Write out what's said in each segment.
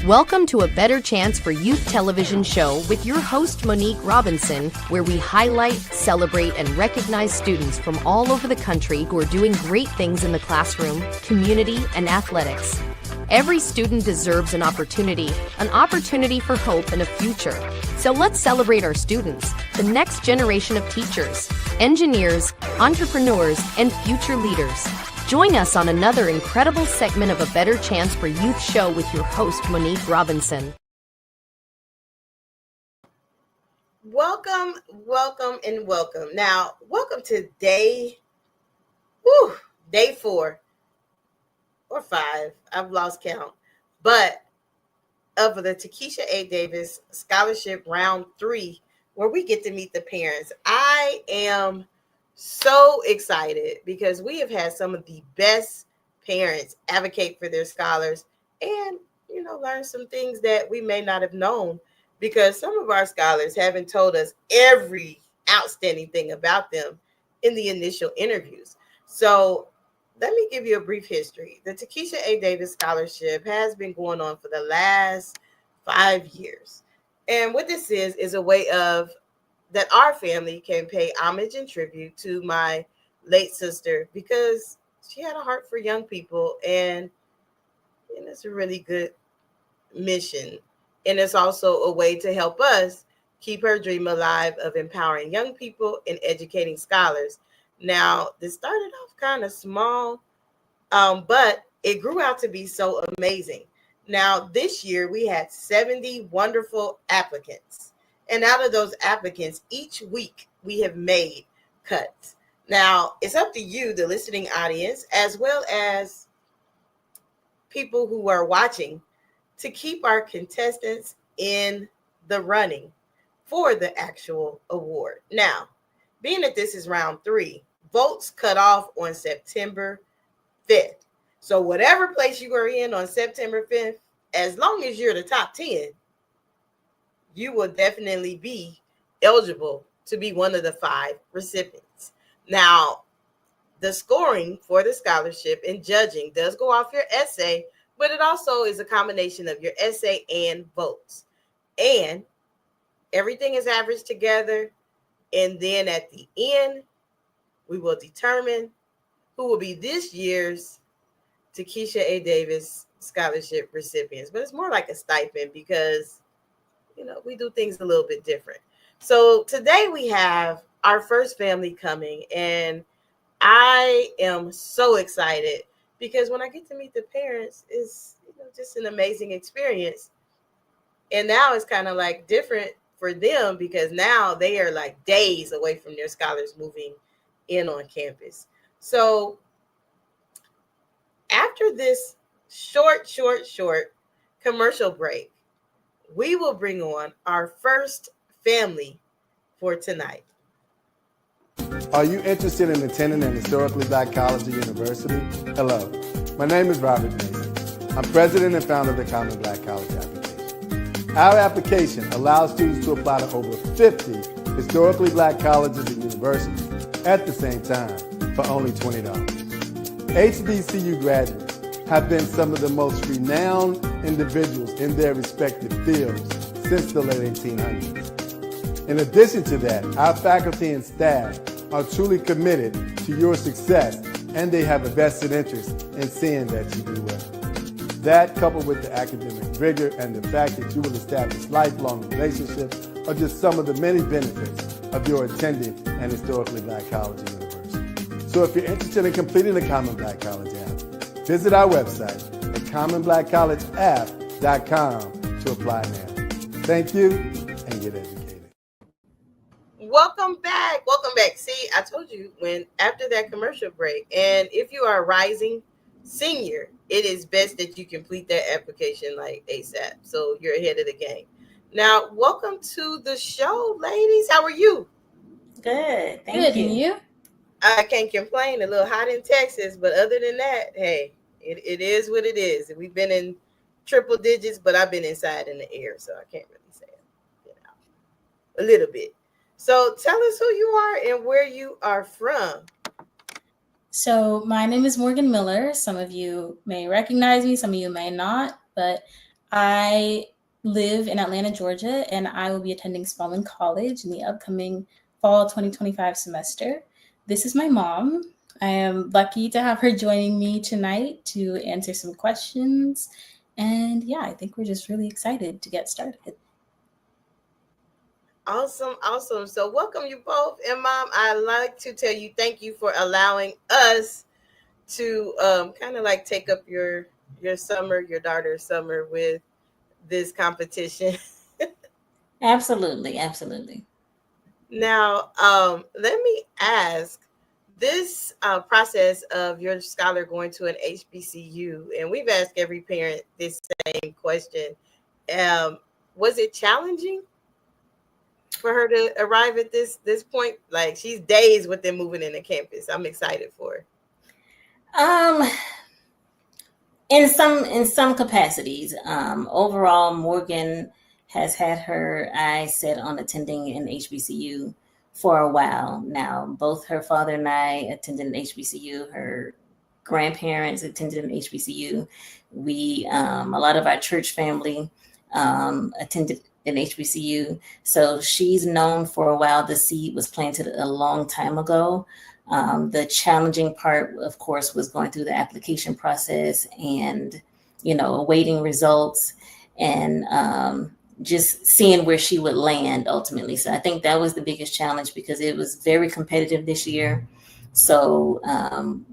Welcome to A Better Chance for Youth television show with your host, Monique Robinson, where we highlight, celebrate, and recognize students from all over the country who are doing great things in the classroom, community, and athletics. Every student deserves an opportunity for hope and a future. So let's celebrate our students, the next generation of teachers, engineers, entrepreneurs, and future leaders. Join us on another incredible segment of A Better Chance for Youth show with your host, Monique Robinson. Welcome, and welcome. Now, welcome to day 4 or 5. I've lost count. But of the Takisha A Davis Scholarship Round 3, where we get to meet the parents. I am so excited because we have had some of the best parents advocate for their scholars and, learn some things that we may not have known, because some of our scholars haven't told us every outstanding thing about them in the initial interviews. So let me give you a brief history. The Takisha A Davis Scholarship has been going on for the last 5 years. And what this is a way of that our family can pay homage and tribute to my late sister, because she had a heart for young people, and it's a really good mission. And it's also a way to help us keep her dream alive of empowering young people and educating scholars. Now, this started off kind of small, but it grew out to be so amazing. Now, this year we had 70 wonderful applicants. And out of those applicants, each week we have made cuts. Now, it's up to you, the listening audience, as well as people who are watching, to keep our contestants in the running for the actual award. Now, being that this is round 3, votes cut off on September 5th. So whatever place you are in on September 5th, as long as you're the top 10, you will definitely be eligible to be one of the 5 recipients. Now, the scoring for the scholarship and judging does go off your essay, but it also is a combination of your essay and votes. And everything is averaged together. And then at the end, we will determine who will be this year's Takisha A. Davis Scholarship recipients. But it's more like a stipend because we do things a little bit different. So today we have our first family coming, and I am so excited because when I get to meet the parents, it's just an amazing experience. And now it's kind of like different for them because now they are like days away from their scholars moving in on campus. So after this short commercial break, we will bring on our first family for tonight. Are you interested in attending an historically Black college or university? Hello, my name is Robert Mason. I'm president and founder of the Common Black College application. Our application allows students to apply to over 50 historically Black colleges and universities at the same time for only $20. HBCU graduates have been some of the most renowned individuals in their respective fields since the late 1800s. In addition to that, our faculty and staff are truly committed to your success, and they have a vested interest in seeing that you do well. That, coupled with the academic rigor and the fact that you will establish lifelong relationships, are just some of the many benefits of your attending an historically Black college or university. So if you're interested in completing the Common Black College app, visit our website at commonblackcollegeapp.com to apply now. Thank you, and get educated. Welcome back. See, I told you after that commercial break, and if you are a rising senior, it is best that you complete that application like ASAP, so you're ahead of the game. Now, welcome to the show, ladies. How are you? Good, thank you. And you? I can't complain. A little hot in Texas, but other than that, hey, it is what it is. We've been in triple digits, but I've been inside in the air, so I can't really say it, a little bit. So tell us who you are and where you are from. So my name is Morgan Miller. Some of you may recognize me, some of you may not, but I live in Atlanta, Georgia, and I will be attending Spelman College in the upcoming fall 2025 semester. This is my mom. I am lucky to have her joining me tonight to answer some questions. And yeah, I think we're just really excited to get started. Awesome. So welcome you both. And Mom, I'd like to tell you thank you for allowing us to kind of like take up your summer, your daughter's summer with this competition. Absolutely. Now, let me ask this process of your scholar going to an HBCU, and we've asked every parent this same question. Was it challenging for her to arrive at this point? Like, she's days with them moving into campus. I'm excited for her. In some capacities. Overall, Morgan has had her eyes set on attending an HBCU for a while now. Both her father and I attended an HBCU. Her grandparents attended an HBCU. We, a lot of our church family attended an HBCU. So she's known for a while. The seed was planted a long time ago. The challenging part, of course, was going through the application process and, awaiting results and just seeing where she would land ultimately. So I think that was the biggest challenge because it was very competitive this year. So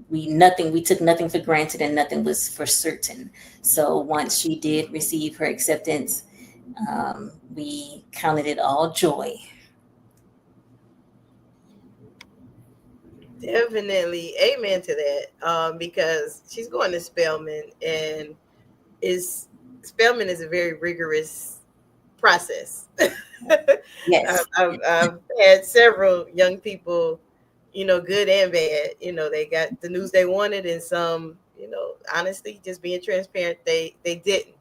we took nothing for granted and nothing was for certain. So once she did receive her acceptance, we counted it all joy. Definitely, amen to that. Because she's going to Spelman, and Spelman is a very rigorous process. Yes, I've had several young people, good and bad. They got the news they wanted, and some, honestly, just being transparent, they didn't.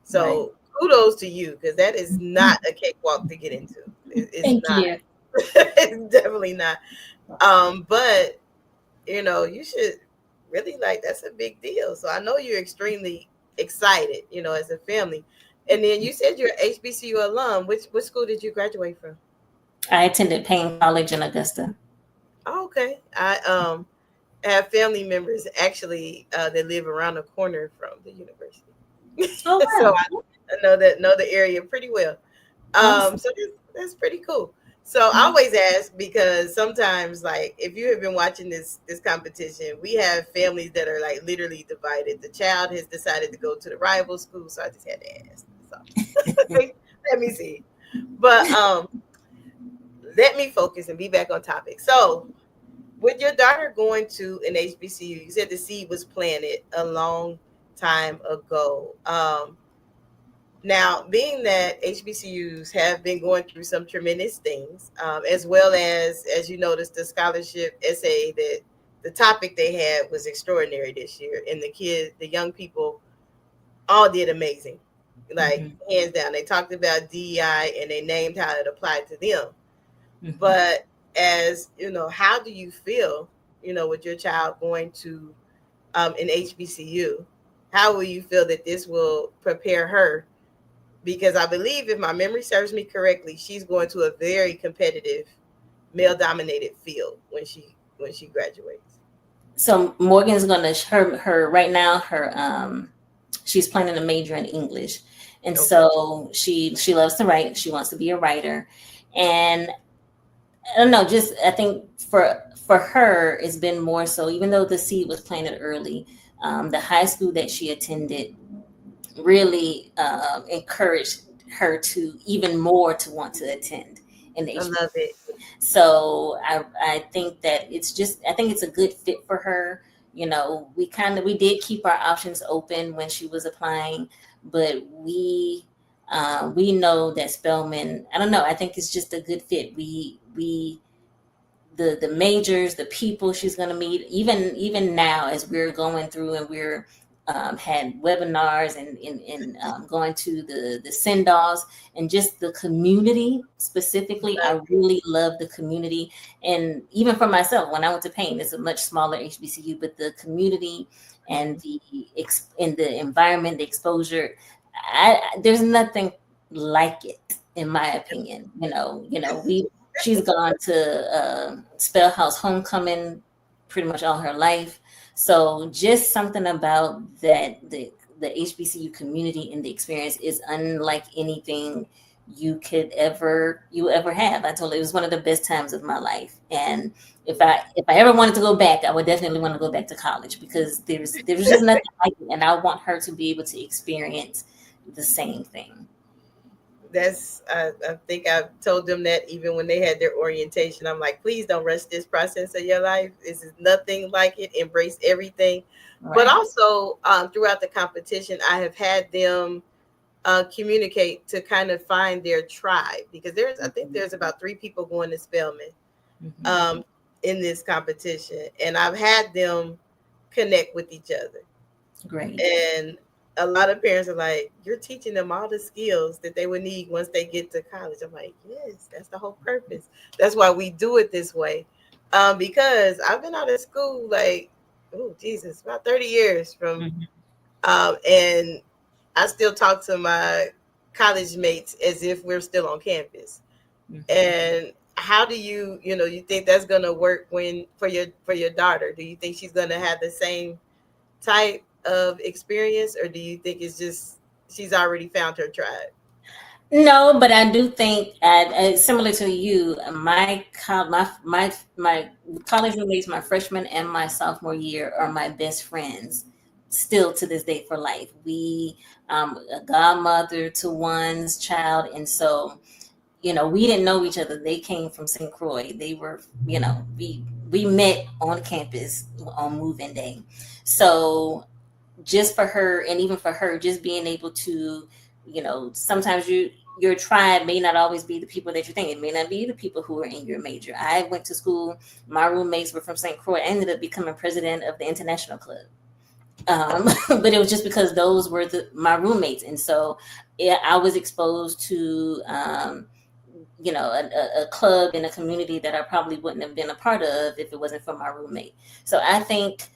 So right. Kudos to you, because that is not a cakewalk to get into. It's not. You. It's definitely not. But you should really that's a big deal. So I know you're extremely excited, as a family. And then you said you're an HBCU alum. Which school did you graduate from? I attended Payne College in Augusta. Oh, okay. I have family members actually that live around the corner from the university. Oh, wow. So I know the area pretty well. Awesome. So that's pretty cool. So I always ask because sometimes, if you have been watching this competition, we have families that are literally divided. The child has decided to go to the rival school, so I just had to ask. So let me see. But let me focus and be back on topic. So with your daughter going to an HBCU, you said the seed was planted a long time ago. Now, being that HBCUs have been going through some tremendous things, as well as you noticed, the scholarship essay that the topic they had was extraordinary this year, and the young people, all did amazing, hands down. They talked about DEI and they named how it applied to them. Mm-hmm. But as how do you feel, with your child going to an HBCU? How will you feel that this will prepare her? Because I believe, if my memory serves me correctly, she's going to a very competitive, male-dominated field when she graduates. So Morgan's going to her right now. She's planning to major in English, and okay. So she loves to write. She wants to be a writer, and I don't know. I think for her, it's been more so. Even though the seed was planted early, the high school that she attended really encouraged her to even more to want to attend in the HBCU. I love it. So I think that I think it's a good fit for her. We did keep our options open when she was applying, but we know that Spelman, I don't know, I think it's just a good fit. The majors, the people she's going to meet, even now as we're going through and we're had webinars and going to the send-offs and just the community specifically. I really love the community. And even for myself, when I went to Payne, it's a much smaller HBCU, but the community and the environment, the exposure, there's nothing like it, in my opinion. She's gone to Spellhouse Homecoming pretty much all her life. So just something about that, the HBCU community and the experience is unlike anything you ever have. I told her it was one of the best times of my life. And if I ever wanted to go back, I would definitely want to go back to college, because there's just nothing like it. And I want her to be able to experience the same thing. I think I've told them that even when they had their orientation. I'm like, please don't rush this process of your life. This is nothing like it. Embrace everything. Right. But also throughout the competition, I have had them communicate to kind of find their tribe, because I think there's about 3 people going to Spelman in this competition, and I've had them connect with each other. Great. And a lot of parents are like, you're teaching them all the skills that they would need once they get to college. I'm like, yes, that's the whole purpose. That's why we do it this way. Because I've been out of school about 30 years from, and I still talk to my college mates as if we're still on campus. And how do you think that's going to work for your daughter? Do you think she's going to have the same type of experience, or do you think it's just she's already found her tribe? No, but I do think, similar to you, my college roommates, my freshman and my sophomore year, are my best friends still to this day for life. We a godmother to one's child, and so we didn't know each other. They came from St. Croix. They were, we met on campus on move-in day. So just for her, and even for her, just being able to, sometimes your tribe may not always be the people that you think. It may not be the people who are in your major. I went to school, my roommates were from St. Croix. I ended up becoming president of the International Club. But it was just because those were my roommates. And so I was exposed to, a club in a community that I probably wouldn't have been a part of if it wasn't for my roommate. So I think,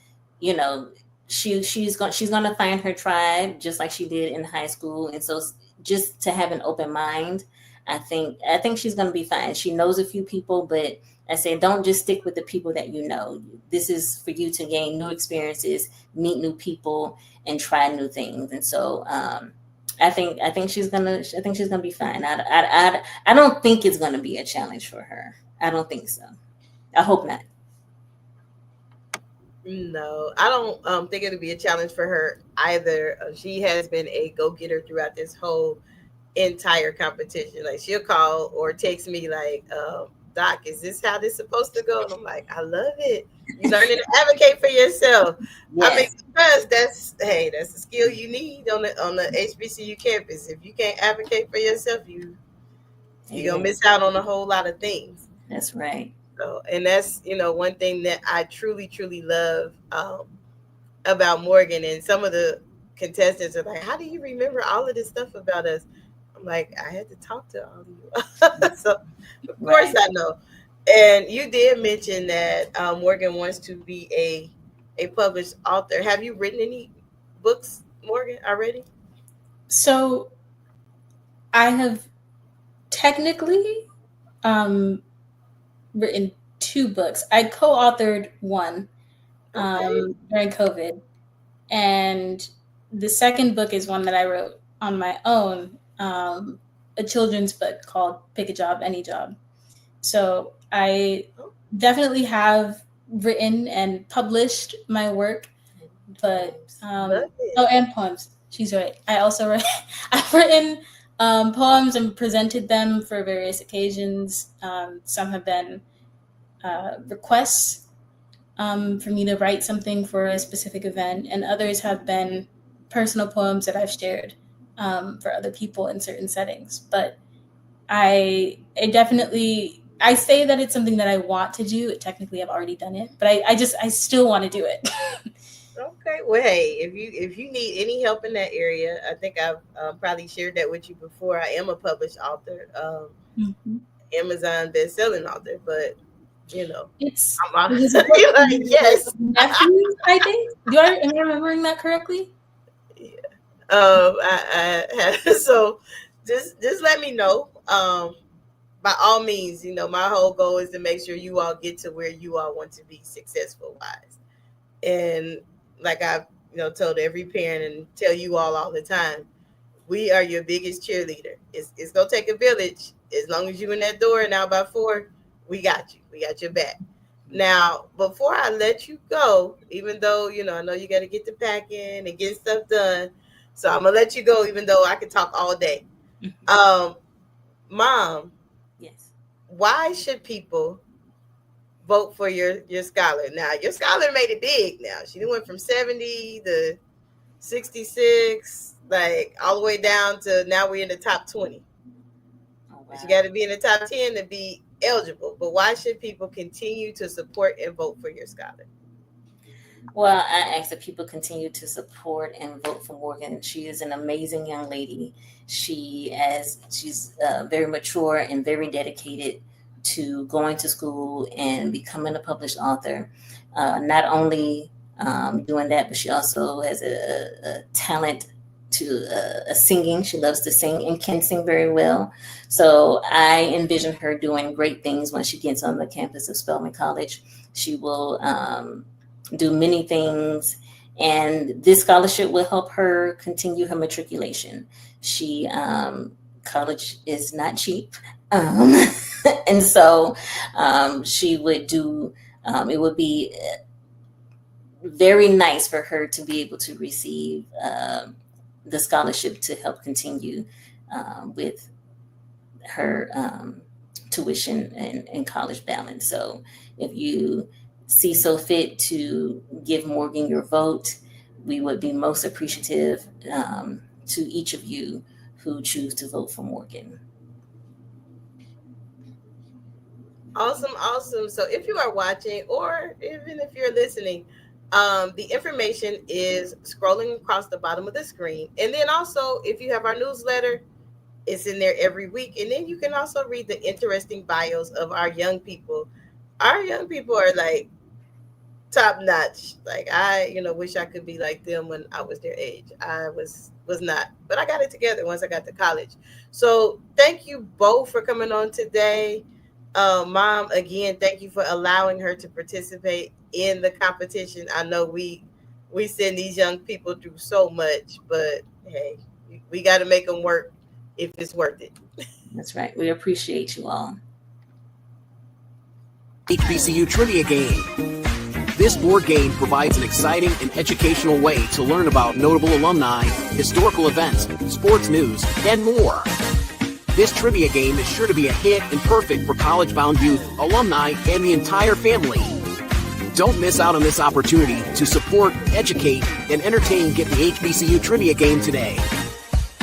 she's going to find her tribe just like she did in high school. And so just to have an open mind, I think she's going to be fine. She knows a few people, but I say, don't just stick with the people that you know. This is for you to gain new experiences, meet new people, and try new things. And so I think she's gonna be fine. I don't think it's gonna be a challenge for her. I don't think so. I hope not. No, I don't think it'll be a challenge for her either. She has been a go-getter throughout this whole entire competition. Like, she'll call or text me like, Doc, is this how this is supposed to go? And I'm like, I love it. You're learning to advocate for yourself. Yes. I mean, because that's the skill you need on the HBCU campus. If you can't advocate for yourself, you're gonna miss out on a whole lot of things. That's right. So, and that's one thing that I truly, truly love about Morgan. And some of the contestants are like, how do you remember all of this stuff about us? I'm like, I had to talk to all of you. So of course I know. And you did mention that Morgan wants to be a published author. Have you written any books, Morgan, already? So I have technically written 2 books. I co-authored one during COVID. And the second book is one that I wrote on my own, a children's book called Pick a Job, Any Job. So I definitely have written and published my work, but and poems. She's right. I also write. I've written poems and presented them for various occasions. Some have been requests for me to write something for a specific event, and others have been personal poems that I've shared for other people in certain settings. But I say that it's something that I want to do. Technically, I've already done it, but I still want to do it. Okay. Well, hey, if you need any help in that area, I think I've probably shared that with you before. I am a published author, Amazon best-selling author, but it's I'm like, yes. Nephews, I think. Am I remembering that correctly? Yeah. So just let me know. By all means, my whole goal is to make sure you all get to where you all want to be successful wise. And like I've told every parent and tell you all the time, we are your biggest cheerleader. It's gonna take a village. As long as you in that door now by 4, we got you. We got your back. Now, before I let you go, even though I know you got to get the packing and get stuff done, so I'm gonna let you go, even though I could talk all day. Mom, Yes. why should people vote for your scholar? Now, your scholar made it big. Now she went from 70 to 66, like all the way down to now we're in the top 20. Oh, wow. But you got to be in the top 10 to be eligible. But why should people continue to support and vote for your scholar? Well, I ask that people continue to support and vote for Morgan. She is an amazing young lady. She's very mature and very dedicated to going to school and becoming a published author. Not only doing that, but she also has a talent to singing. She loves to sing and can sing very well. So I envision her doing great things when she gets on the campus of Spelman College. She will do many things, and this scholarship will help her continue her matriculation. College is not cheap. And so she would do, it would be very nice for her to be able to receive the scholarship to help continue with her tuition and college balance. So if you see so fit to give Morgan your vote, we would be most appreciative to each of you who choose to vote for Morgan. Awesome. So if you are watching or even if you're listening, the information is scrolling across the bottom of the screen. And then also, if you have our newsletter, it's in there every week. And then you can also read the interesting bios of our young people. Our young people are like top notch. Like I, wish I could be like them when I was their age. I was not, but I got it together once I got to college. So thank you both for coming on today. Mom, again, thank you for allowing her to participate in the competition. I know we send these young people through so much, but hey, we got to make them work if it's worth it. That's right. We appreciate you all. HBCU Trivia Game. This board game provides an exciting and educational way to learn about notable alumni, historical events, sports news, and more. This trivia game is sure to be a hit and perfect for college-bound youth, alumni, and the entire family. Don't miss out on this opportunity to support, educate, and entertain Get the HBCU Trivia Game today.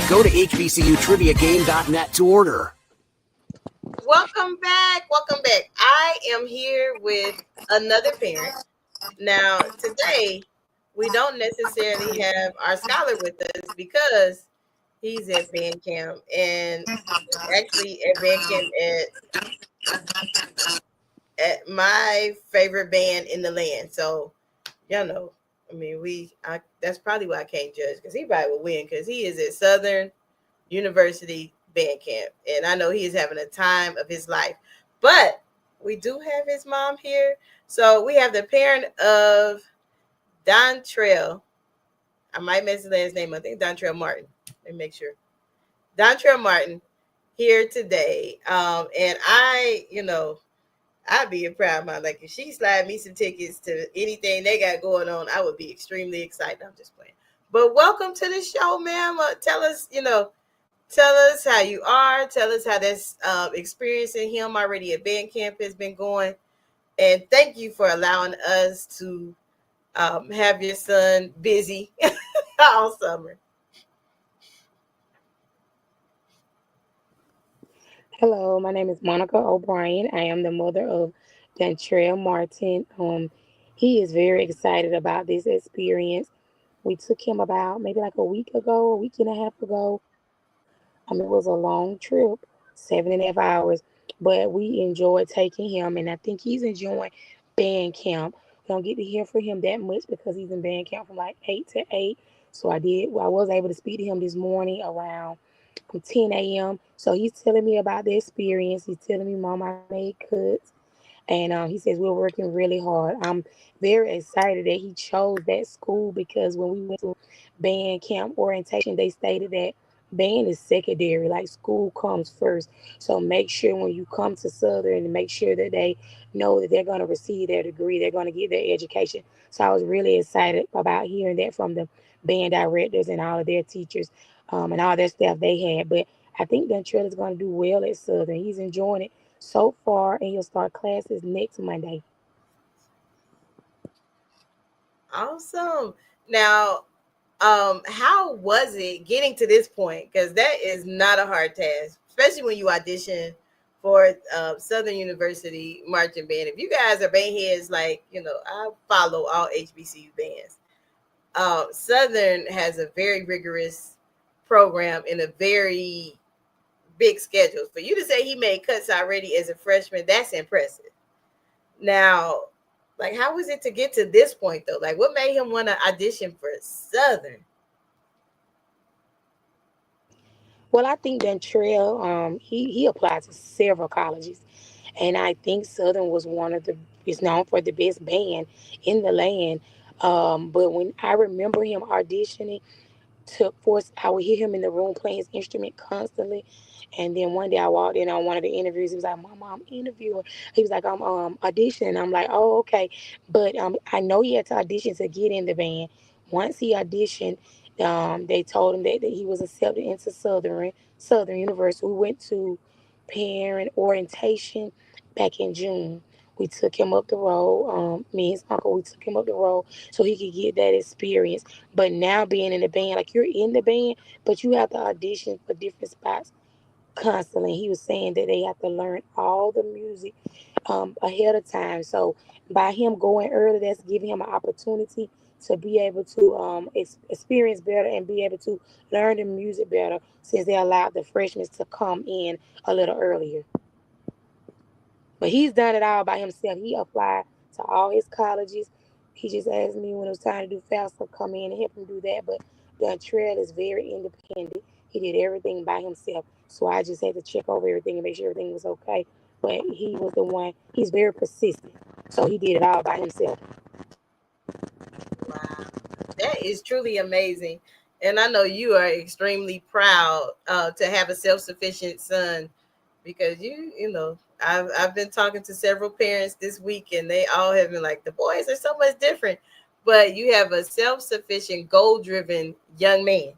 Go to hbcutriviagame.net to order. Welcome back. I am here with another parent. Now, today, we don't necessarily have our scholar with us because he's at band camp, and actually at band camp at my favorite band in the land. So, I mean, that's probably why I can't judge, because he probably will win, because he is at Southern University band camp, and I know he is having a time of his life. But we do have his mom here. So we have the parent of Dontrell. I might mess his last name. I think Dontrell Martin. Let me make sure. Dontrell Martin here today. And I'd be a proud mom. Like if she slide me some tickets to anything they got going on, I would be extremely excited. I'm just playing. But welcome to the show, ma'am. Tell us how you are. Tell us how this experience in him already at band camp has been going. And thank you for allowing us to have your son busy all summer. Hello, my name is Monica O'Brien. I am the mother of Dontrell Martin. He is very excited about this experience. We took him about maybe like a week and a half ago. It was a long trip, 7.5 hours, but we enjoyed taking him, and I think he's enjoying band camp. We don't get to hear from him that much because he's in band camp from like 8 to 8. So I was able to speak to him this morning around 10 a.m. So he's telling me about the experience. He's telling me, Mom, I made cuts. And he says we're working really hard. I'm very excited that he chose that school because when we went to band camp orientation, they stated that band is secondary, like school comes first. So make sure when you come to Southern, make sure that they know that they're going to receive their degree, they're going to get their education. So I was really excited about hearing that from the band directors and all of their teachers and all their staff they had. But I think Dontrell is going to do well at Southern. He's enjoying it so far, and he'll start classes next Monday. Awesome. Now, how was it getting to this point? Because that is not a hard task, especially when you audition for Southern University marching band. If you guys are band heads, like, I follow all HBCU bands. Southern has a very rigorous program and a very big schedule. For you to say he made cuts already as a freshman, that's impressive. Now, like, how was it to get to this point, though? Like, what made him want to audition for Southern? Well, I think Dontrell, he applied to several colleges, and I think Southern was is known for the best band in the land. But when I remember him auditioning, I would hear him in the room playing his instrument constantly. And then one day I walked in on one of the interviews. He was like, Mama, I'm interviewing. He was like, I'm auditioning. I'm like, oh, okay. But I know he had to audition to get in the band. Once he auditioned, they told him that he was accepted into Southern University. We went to parent orientation back in June. We took him up the road. Me and his uncle, we took him up the road so he could get that experience. But now being in the band, like, you're in the band, but you have to audition for different spots constantly. He was saying that they have to learn all the music ahead of time. So by him going early, that's giving him an opportunity to be able to experience better and be able to learn the music better, since they allowed the freshmen to come in a little earlier. But he's done it all by himself. He applied to all his colleges. He just asked me when it was time to do FAFSA, come in and help him do that. But Dontrell is very independent. He did everything by himself. So I just had to check over everything and make sure everything was okay. But he was the one, he's very persistent. So he did it all by himself. Wow. That is truly amazing. And I know you are extremely proud to have a self-sufficient son, because I've been talking to several parents this week, and they all have been like, the boys are so much different. But you have a self-sufficient, goal-driven young man.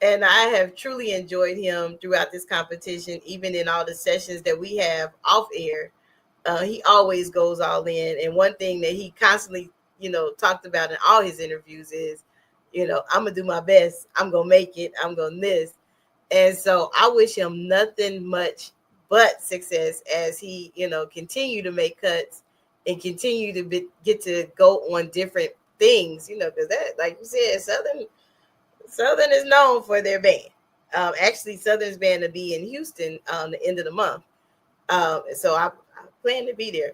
and I have truly enjoyed him throughout this competition, even in all the sessions that we have off air. He always goes all in. And one thing that he constantly, talked about in all his interviews is, I'm going to do my best. I'm going to make it. I'm going to this. And so I wish him nothing much but success as he, continue to make cuts and continue to get to go on different things, because that, like you said, Southern is known for their band. Actually, Southern's band to be in Houston on the end of the month. So I plan to be there.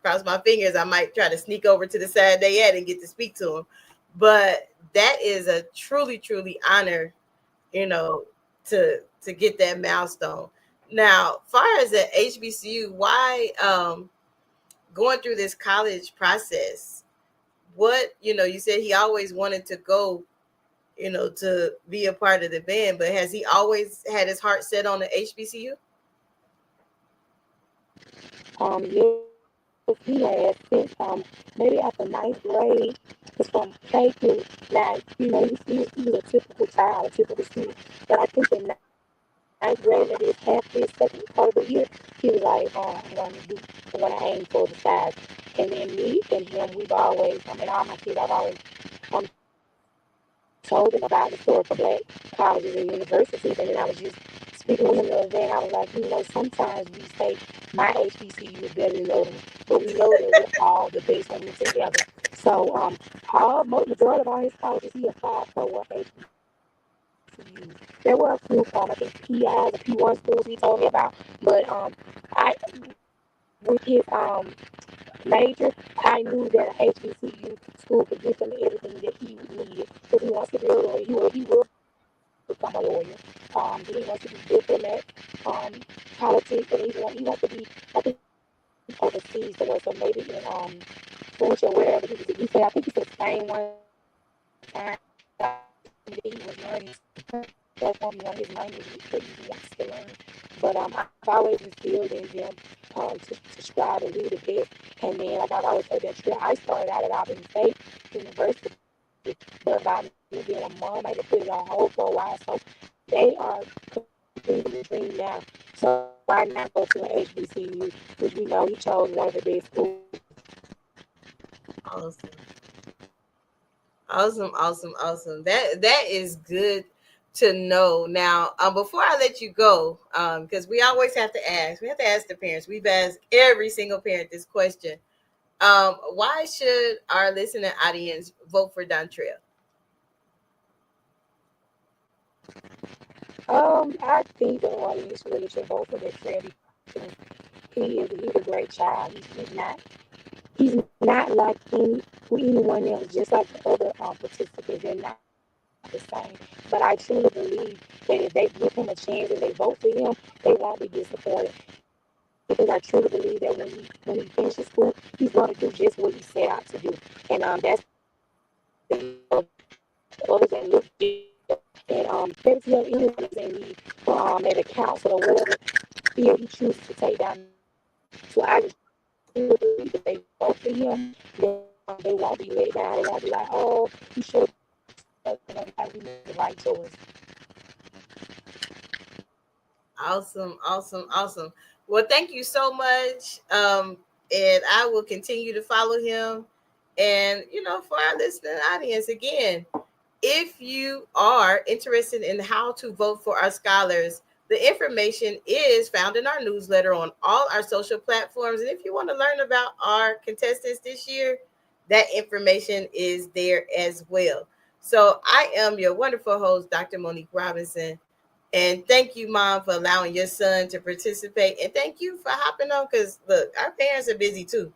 Cross my fingers. I might try to sneak over to the side they at and get to speak to them. But that is a truly, truly honor, to get that milestone. Now, far as the HBCU, why going through this college process? What you said he always wanted to go, to be a part of the band, but has he always had his heart set on the HBCU? Yes, he has since maybe after ninth grade. It's from K to now. He was a typical child, a typical student. But I think in ninth grade, maybe it's half his second part of the year, he was like, I'm gonna aim for the size. And then me and him, we've always, and all my kids, I've always um, told them about the story for Black colleges and universities. And then I was just speaking with him the other day, and I was like, sometimes we say my HBCU is better than the other, but we know that we're all the best when we're together. So, majority of all his colleges, he applied for what HBCUs. There were a few, I think PIs or P1 schools he told me about, but I with his major, I knew that a HBCU school could give him everything that he needed. If he wants to be a lawyer, he will become a lawyer. He wants to be diplomat, politics, and he wants to be, I think, overseas somewhere. So maybe in French or wherever he said. I think he said Spain one time. He was learning. That's one of his languages that he wants to learn. But I've always instilled in them to strive to do the best. And then, like I've always said, that I started out at Albany State University, but by me being a mom, I had to put it on hold for a while. So they are completing the dream now. So why not go to an HBCU, which we know he chose one of the best schools. Awesome. That is good to know. Now, before I let you go, because we always have to ask the parents. We've asked every single parent this question. Why should our listening audience vote for Dontrell? I think the audience really should vote for Dontrell because he's a great child. He's not like anyone else, just like the other participants. They're not the same. But I truly believe that if they give him a chance and they vote for him, they won't be disappointed. Because I truly believe that when he finishes school, he's going to do just what he set out to do. And that's others that look good. And maybe anyone is in need at a council or whatever field he chooses to take down. So I just truly believe that they vote for him, then they won't be let down. They won't be like, oh, he should have made the right choice. Awesome. Well, thank you so much. And I will continue to follow him. And, for our listening audience, again, if you are interested in how to vote for our scholars, the information is found in our newsletter on all our social platforms. And if you want to learn about our contestants this year, that information is there as well. So I am your wonderful host, Dr. Monique Robinson. And thank you, Mom, for allowing your son to participate. And thank you for hopping on because, look, our parents are busy too.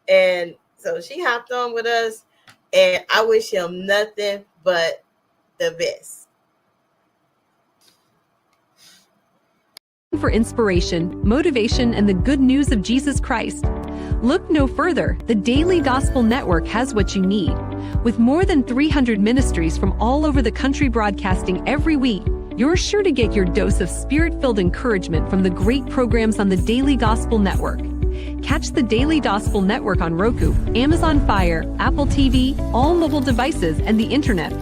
And so she hopped on with us. And I wish him nothing but the best. For inspiration, motivation, and the good news of Jesus Christ. Look no further. The Daily Gospel Network has what you need. With more than 300 ministries from all over the country broadcasting every week, you're sure to get your dose of spirit-filled encouragement from the great programs on the Daily Gospel Network. Catch the Daily Gospel Network on Roku, Amazon Fire, Apple TV, all mobile devices, and the internet.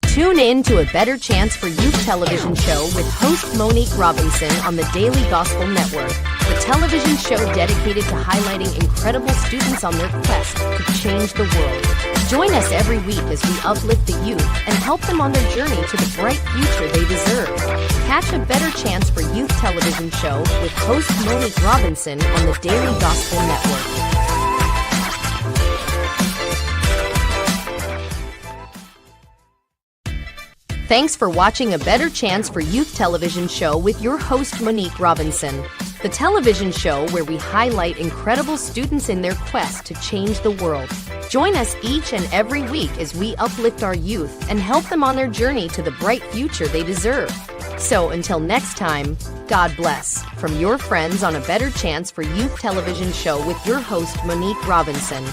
Tune in to A Better Chance for Youth television show with host Monique Robinson on the Daily Gospel Network, the television show dedicated to highlighting incredible students on their quest to change the world. Join us every week as we uplift the youth and help them on their journey to the bright future they deserve. Catch A Better Chance for Youth television show with host Monique Robinson on the Daily Gospel Network. Thanks for watching A Better Chance for Youth television show with your host Monique Robinson, the television show where we highlight incredible students in their quest to change the world. Join us each and every week as we uplift our youth and help them on their journey to the bright future they deserve. So until next time, God bless from your friends on A Better Chance for Youth television show with your host Monique Robinson.